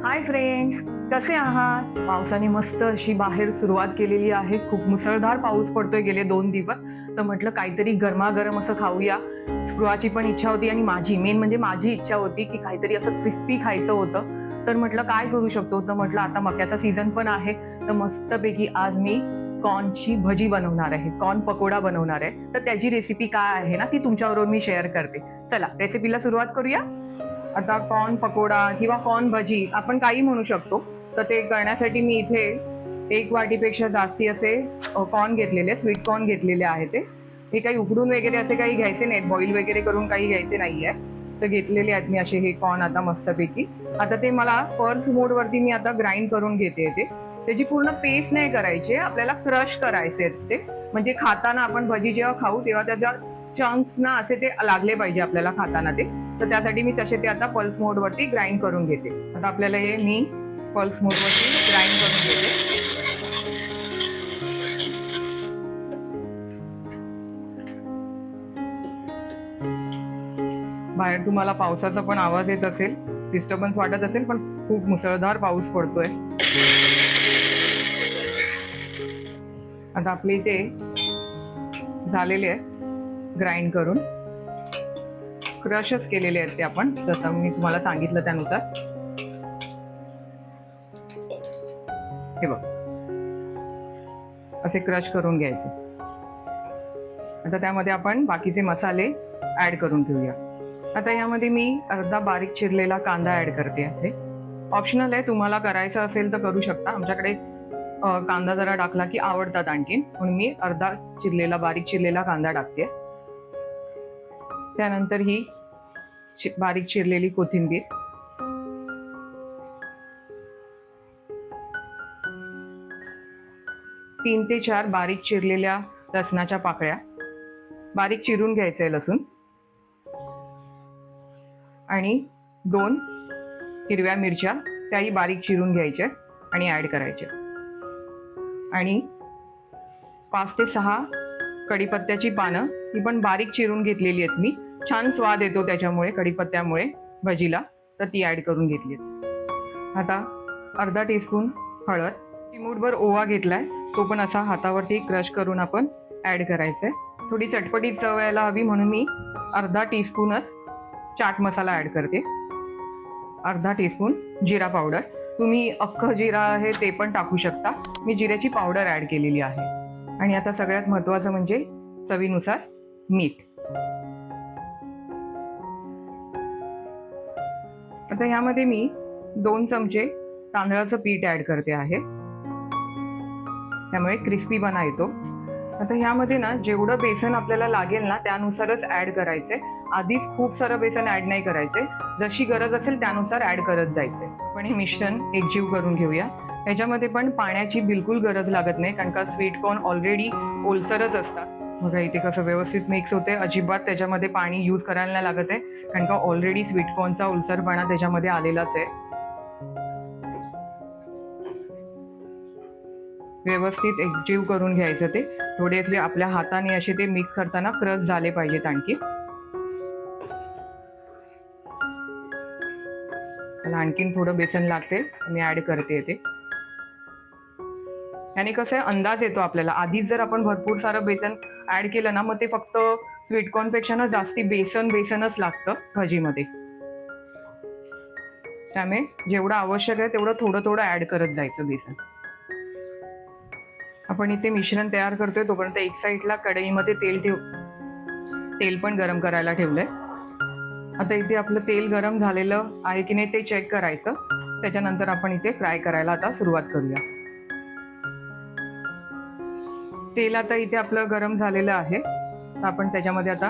Hi friends, कसे आहात? पावसाने मस्त अशी बाहेर सुरुवात केलेली आहे. खूप मुसळधार पाऊस पडतोय गेले 2 दिवस. तर म्हटलं काहीतरी गरमागरम असं खाऊया. स्पृहाची पण इच्छा होती आणि मेन म्हणजे माझी इच्छा होती की काहीतरी असं क्रिस्पी खायचं होतं. तर म्हटलं काय करू शकतो? तर म्हटलं आता मक्याचा सीझन पण आहे. तर मस्तपैकी आज मी कॉर्नची भजी बनवणार आहे. कॉर्न पकोडा बनवणार आहे. तर त्याची रेसिपी काय आहे ना, ती तुमच्याबरोबर मी शेअर करते. चला रेसिपीला सुरुवात करूया. आता कॉर्न पकोडा किंवा कॉर्न भजी आपण काही म्हणू शकतो. तर ते करण्यासाठी मी इथे 1 वाटीपेक्षा जास्ती असे कॉर्न घेतलेले, स्वीट कॉर्न घेतलेले आहे. हे काही उकडून वगैरे असे काही घ्यायचे नाहीत, बॉईल वगैरे करून काही घ्यायचे नाहीये. तर घेतलेले आहेत मी असे हे कॉर्न आता मस्तपैकी. आता ते मला पर्स मोडवरती मी आता ग्राइंड करून घेते. त्याची पूर्ण पेस्ट नाही करायची, आपल्याला क्रश करायचे ते. म्हणजे खाताना आपण भजी जेव्हा खाऊ तेव्हा त्याच्या चंक्स ना असे ते लागले पाहिजे आपल्याला खाताना ते. तर त्यासाठी मी तसे ते आता पल्स मोडवरती ग्राइंड करून घेते. आता आपल्याला हे मी पल्स मोडवरती ग्राइंड करून घेते. बाहेर तुम्हाला पावसाचा पण आवाज येत असेल, डिस्टर्बन्स वाटत असेल, पण खूप मुसळधार पाऊस पडतोय. आता आपले इथे झालेले आहे ग्राइंड करून, क्रशच केलेले आहेत ते आपण, जसं मी तुम्हाला सांगितलं त्यानुसार. हे बघ, असे क्रश करून घ्यायचे. आता त्यामध्ये आपण बाकीचे मसाले ऍड करून घेऊया. आता यामध्ये मी अर्धा बारीक चिरलेला कांदा ऍड करते आहे. ऑप्शनल आहे, तुम्हाला करायचं असेल तर करू शकता. आमच्याकडे कांदा जरा टाकला की आवडतात आणखीन, म्हणून मी अर्धा बारीक चिरलेला कांदा टाकते. त्यानंतर ही बारीक चिरलेली कोथिंबीर, 3 ते 4 बारीक चिरलेल्या लसणाच्या पाकळ्या, बारीक चिरून घ्यायचंय लसूण, आणि 2 हिरव्या मिरच्या, त्याही बारीक चिरून घ्यायच्या आणि ऍड करायच्या, आणि 5 ते 6 कढीपत्त्याची पानं, ती पण बारीक चिरून घेतलेली आहेत मी. छान स्वाद येतो त्याच्यामुळे, कढीपत्त्यामुळे भजीला, तर ती ऍड करून घेतली. आता अर्धा टीस्पून हळद, चिमूटभर ओवा घेतलाय, तो पण असा हातावरती क्रश करून आपण ऍड करायचा आहे. थोडी चटपटीत चव यायला हवी म्हणून मी अर्धा टीस्पूनच चाट मसाला ऍड करते. अर्धा टीस्पून जिरा पावडर, तुम्ही अख्खं जिरा आहे ते पण टाकू शकता. मी जिऱ्याची पावडर ऍड केलेली आहे. आणि आता सगळ्यात महत्त्वाचं म्हणजे चवीनुसार मीठ. आता ह्यामध्ये मी 2 चमचे तांदळाचं पीठ ऍड करते आहे, त्यामुळे क्रिस्पीपणा येतो. आता ह्यामध्ये ना जेवढं बेसन आपल्याला लागेल ना त्यानुसारच ऍड करायचे. आधीच खूप सारं बेसन ऍड नाही करायचे, जशी गरज असेल त्यानुसार ऍड करत जायचे. पण हे मिश्रण एकजीव करून घेऊया. त्याच्यामध्ये पण पाण्याची बिलकुल गरज लागत नाही, कारण का स्वीट कॉर्न ऑलरेडी ओलसरच असतात. बघा इथे कसं व्यवस्थित मिक्स होते, अजिबात त्याच्यामध्ये पाणी यूज करायला नाही लागत आहे, कारण का ऑलरेडी स्वीट कॉर्नचा ओलसरपणा त्याच्यामध्ये आलेलाच आहे. व्यवस्थित एकजीव करून घ्यायचं ते. थोडेसे आपल्या हाताने असे ते मिक्स करताना क्रश झाले पाहिजेत आणखी. मला आणखीन थोडं बेसन लागते, मी ऍड करते ते. आणि कसं आहे, अंदाज येतो आपल्याला. आधीच जर आपण भरपूर सारं बेसन ऍड केलं ना, मग ते फक्त स्वीटकॉर्न पेक्षा ना जास्ती बेसनच लागतं भजीमध्ये. त्यामुळे जेवढं आवश्यक आहे तेवढं थोडं ऍड करत जायचं बेसन. आपण इथे मिश्रण तयार करतोय तोपर्यंत एक साईडला कढईमध्ये तेल पण गरम करायला ठेवलंय. आता इथे आपलं तेल गरम झालेलं आहे की नाही ते चेक करायचं. त्याच्यानंतर आपण इथे फ्राय करायला आता सुरुवात करूया. तेल आता इथे आपलं गरम झालेलं आहे. आपण त्याच्यामध्ये आता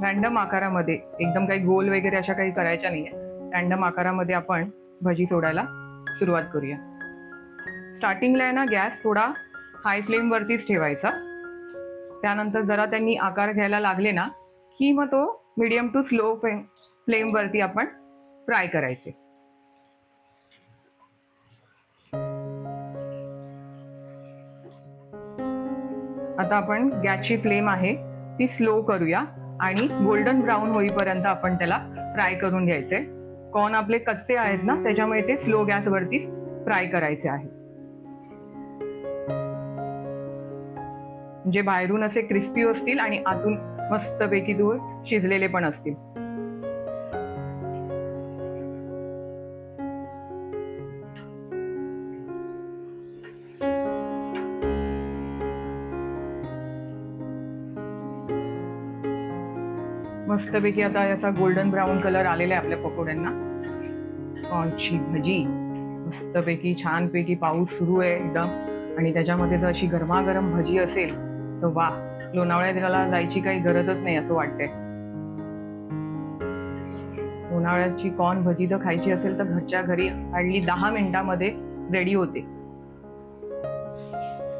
रँडम आकारामध्ये, एकदम काही गोल वगैरे अशा काही करायच्या नाहीये, रँडम आकारामध्ये आपण भजी सोडायला सुरुवात करूया. स्टार्टिंगला आहे ना गॅस थोडा हाय फ्लेमवरतीच ठेवायचा. त्यानंतर जरा त्यांनी आकार घ्यायला लागले ना की मग तो मीडियम टू स्लो फ्लेमवरती आपण फ्राय करायचे. आता आपण गॅसची फ्लेम आहे ती स्लो करूया आणि गोल्डन ब्राऊन होईपर्यंत आपण त्याला फ्राय करून घ्यायचे. कॉर्न आपले कच्चे आहेत ना, त्याच्यामुळे ते स्लो गॅसवरती फ्राय करायचे आहे. म्हणजे बाहेरून असे क्रिस्पी असतील आणि आतून मस्तपैकी दूर शिजलेले पण असतील. मस्तपैकी आता याचा गोल्डन ब्राऊन कलर आलेला आहे आपल्या पकोड्यांना. कॉर्नची भजी मस्तपैकी छानपैकी पाऊस सुरू आहे एकदम, आणि त्याच्यामध्ये जर अशी गरमागरम भजी असेल तर वा, लोणावळ्याला जायची काही गरजच नाही असं वाटतंय. उन्हाळ्याची कॉर्न भजी जर खायची असेल तर घरच्या घरी हार्डली 10 मिनिटांमध्ये रेडी होते.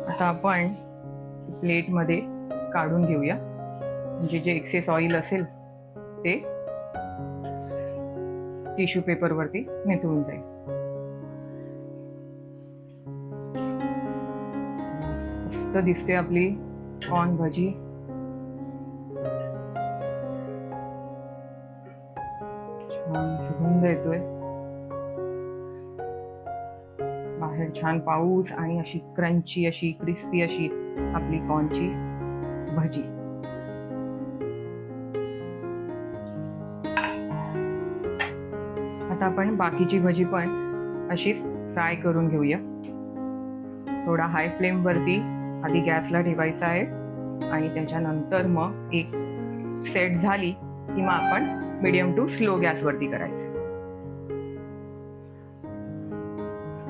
आता आपण प्लेटमध्ये काढून घेऊया, म्हणजे जे एक्सेस ऑइल असेल ते टिश्यू पेपरवरती निथळून जाईल. मस्त दिसते आपली कॉर्न भजी. छान सुगंध येतोय, बाहेर छान पाऊस आणि अशी क्रंची अशी क्रिस्पी अशी आपली कॉर्नची भजी. आता आपण बाकीची भजी पण अशीच फ्राय करून घेऊया. थोडा हाय फ्लेमवरती आधी गॅसला ठेवायचा आहे आणि त्याच्यानंतर मग एक सेट झाली की मग आपण मीडियम टू स्लो गॅसवरती करायचं.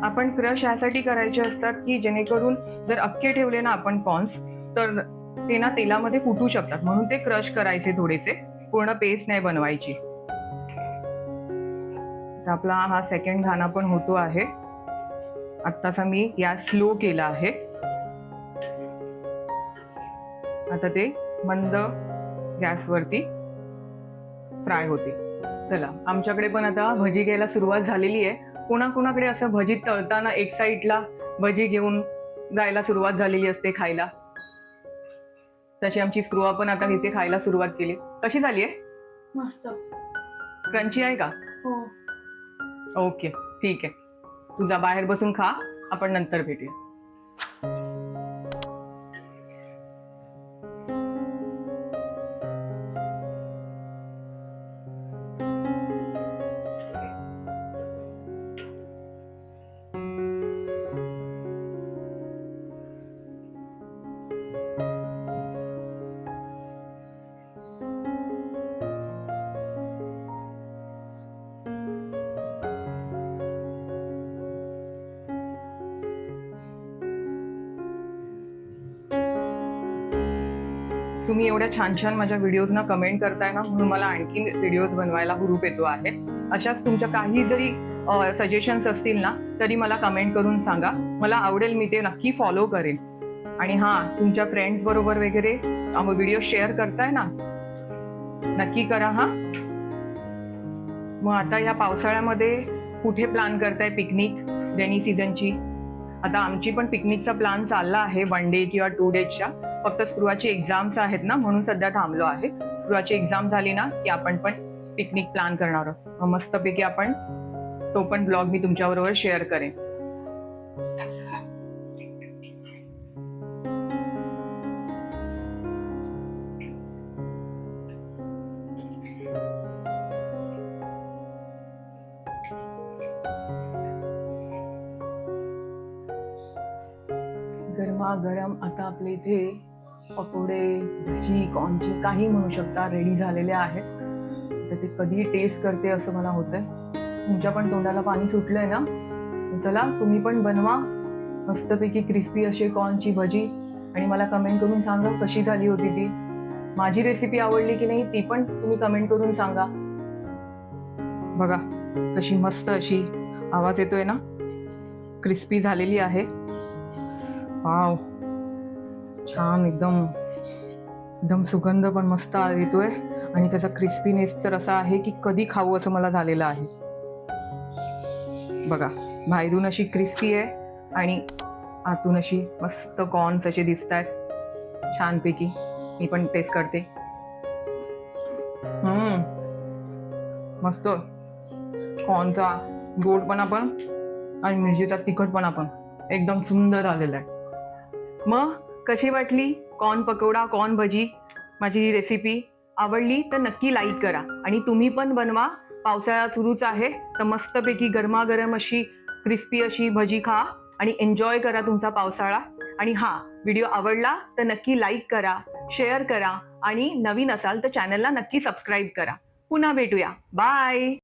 आपण क्रश यासाठी करायचे असतात की जेणेकरून जर अख्खे ठेवले ना आपण कॉर्न्स तर ते ना तेलामध्ये फुटू शकतात, म्हणून ते क्रश करायचे थोडेसे, पूर्ण पेस्ट नाही बनवायची. आपला हा सेकंड घाणा पण होतो आहे. आत्ताचा मी गॅस स्लो केला आहे. आता ते मंद गॅसवरती फ्राय होते. चला, आमच्याकडे पण आता भजी घ्यायला सुरुवात झालेली आहे. कुणाकुणाकडे असं भजी तळताना एक साईडला भजी घेऊन जायला सुरुवात झालेली असते खायला. तशी आमची स्पृहा पण आता इथे खायला सुरुवात केली. कशी झाली आहे? मस्त. क्रंची आहे का? हो. ओके, ठीक आहे. तुझा बाहेर बसून खा, आपण नंतर भेटूया. तुम्ही एवढ्या छान छान माझ्या व्हिडिओजना कमेंट करताय ना, म्हणून मला आणखी व्हिडिओज बनवायला हुरूप येतो आहे. अशाच तुमच्या काही जरी सजेशन्स असतील ना तरी मला कमेंट करून सांगा, मला आवडेल, मी ते नक्की फॉलो करेन. आणि हां, तुमच्या फ्रेंड्स बरोबर वगैरे व्हिडिओ शेअर करताय ना, नक्की करा हां. मग आता या पावसाळ्यामध्ये कुठे प्लॅन करताय पिकनिक रेनी सीझनची? आता आमची पण पिकनिकचा प्लॅन चालला आहे 1 डे किंवा 2 डेजच्या. फक्त स्पृहाची एक्झाम्स आहेत ना, म्हणून सध्या थांबलो आहे. स्पृहाची एक्झाम झाली ना की आपण पण पिकनिक प्लॅन करणार आहोत. मस्तपैकी आपण तो पण ब्लॉग मी तुमच्याबरोबर शेअर करेन. गरमागरम आता आपले इथे पकोडे, भजी, कॉर्नचे काही म्हणू शकता रेडी झालेले आहेत. तर ते कधी टेस्ट करते असं मला होतंय. तुमच्या पण तोंडाला पाणी सुटलंय ना? चला, तुम्ही पण बनवा मस्तपैकी क्रिस्पी असे कॉर्नची भजी आणि मला कमेंट करून सांगा कशी झाली होती ती. माझी रेसिपी आवडली की नाही ती पण तुम्ही कमेंट करून सांगा. बघा कशी मस्त अशी आवाज येतोय ना, क्रिस्पी झालेली आहे. वाव, छान एकदम एकदम सुगंध पण मस्त येतोय आणि त्याचा क्रिस्पीनेस तर असा आहे की कधी खाऊ असं मला झालेलं आहे. बघा, बाहेरून अशी क्रिस्पी आहे आणि आतून अशी मस्त कॉर्न्स असे दिसत आहेत छानपैकी. मी पण टेस्ट करते. मस्त. कॉर्नचा गोडपणा पण आणि मिरचीचा तिखटपणा पण एकदम सुंदर आलेला आहे. मग कशी वाटली कॉर्न पकोडा, कॉर्न भजी? माझी ही रेसिपी आवडली तर नक्की लाईक करा आणि तुम्ही पण बनवा. पावसाळा सुरूच आहे तर मस्तपैकी गरमागरम अशी क्रिस्पी अशी भजी खा आणि एन्जॉय करा तुमचा पावसाळा. आणि हा व्हिडिओ आवडला तर नक्की लाईक करा, शेअर करा आणि नवीन असाल तर चॅनलला नक्की सबस्क्राईब करा. पुन्हा भेटूया. बाय.